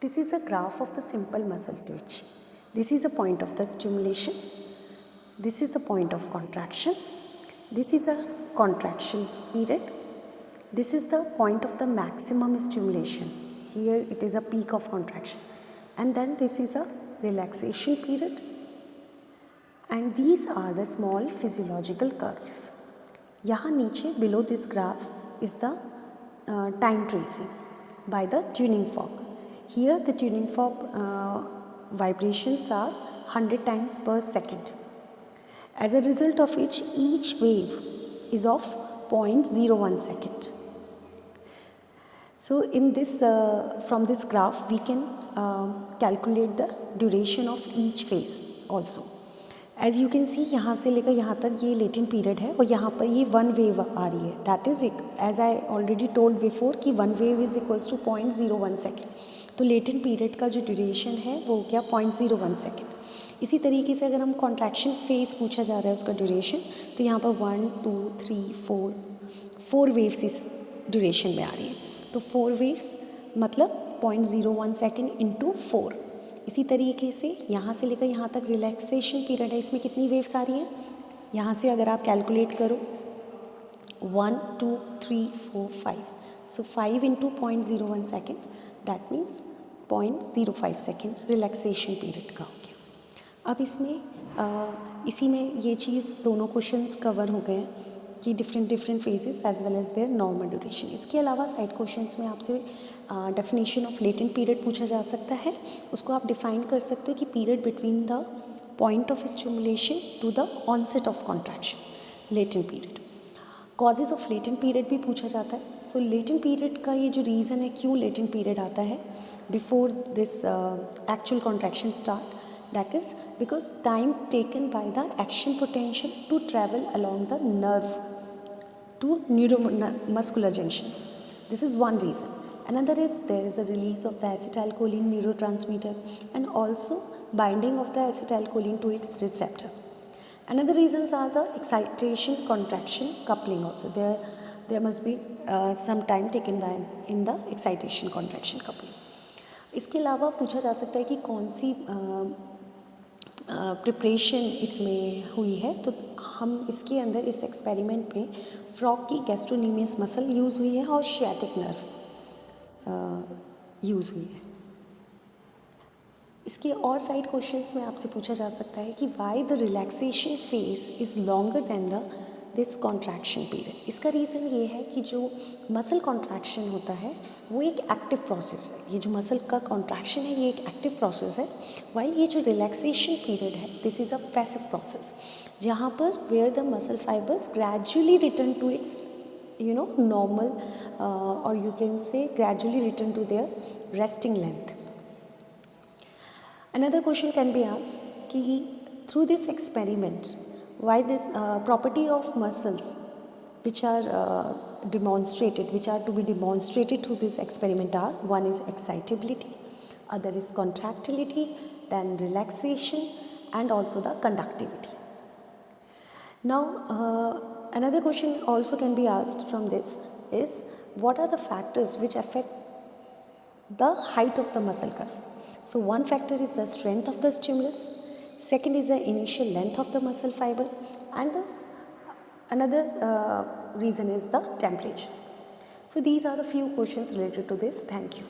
This is a graph of the simple muscle twitch. This is the point of the stimulation. This is the point of contraction. This is a contraction period. This is the point of the maximum stimulation. Here it is a peak of contraction. And then this is a relaxation period. And these are the small physiological curves. यहाँ नीचे below this graph is the time tracing by the tuning fork. Here the tuning fork vibrations are 100 times per second. As a result of which each wave is of 0.01 second. So in this from this graph we can calculate the duration of each phase also. As you can see यहाँ से लेकर यहाँ तक ये latent period है और यहाँ पर ये one wave आ रही है. That is as I already told before कि one wave is equals to 0.01 second. तो latent period का जो duration है वो हो गया 0.01 second. इसी तरीके से अगर हम contraction phase पूछा जा रहा है उसका duration तो यहाँ पर 1, 2, 3, 4 waves इस duration में आ रही है. तो 4 waves मतलब 0.01 second into 4. इसी तरीके से यहाँ से लेकर यहाँ तक रिलैक्सेशन पीरियड है. इसमें कितनी वेव्स आ रही हैं? यहाँ से अगर आप कैलकुलेट करो 1, 2, 3, 4, 5. सो 5 into 0.01 second that means 0.05 second relaxation period का हो गया. अब इसमें इसी में ये चीज़ दोनों क्वेश्चंस कवर हो गए कि different phases as well as their normal duration. इसके अलावा साइड क्वेश्चंस में आपसे डेफिनेशन ऑफ लेटेंट पीरियड पूछा जा सकता है. उसको आप डिफाइन कर सकते हो कि period between the point of stimulation to the onset of contraction, latent period. Causes of latent period भी पूछा जाता है. सो लेटेंट पीरियड का ये जो रीज़न है क्यों लेटेंट पीरियड आता है before this actual contraction start, that is because time taken by the action potential to travel along the nerve to neuromuscular junction. This is one reason. Another is there is a release of the acetylcholine neurotransmitter and also binding of the acetylcholine to its receptor. Another reasons are the excitation, contraction, coupling also. There must be some time taken by in the excitation, contraction, coupling. इसके अलावा पूछा जा सकता है कि कौन सी preparation इसमें हुई है. तो हम इसके अंदर इस एक्सपेरिमेंट में फ्रॉग की गैस्ट्रोनीमियस मसल यूज़ हुई है और शियाटिक नर्व यूज़ हुई है. इसके और साइड क्वेश्चंस में आपसे पूछा जा सकता है कि why the relaxation phase is longer than the this contraction period. इसका रीज़न ये है कि जो मसल कॉन्ट्रैक्शन होता है वो एक एक्टिव प्रोसेस है. ये जो मसल का कॉन्ट्रैक्शन है ये एक एक्टिव प्रोसेस है, वाइल ये जो रिलैक्सेशन पीरियड है this is a passive process, जहाँ पर where the muscle fibres gradually return to its normal or you can say gradually return to their resting length. Another question can be asked कि through this experiment why this property of muscles which are demonstrated, which are to be demonstrated through this experiment are, one is excitability, other is contractility, then relaxation and also the conductivity. Now another question also can be asked from this is what are the factors which affect the height of the muscle curve. So one factor is the strength of the stimulus, second is the initial length of the muscle fiber, and another reason is the temperature. So these are the few questions related to this. Thank you.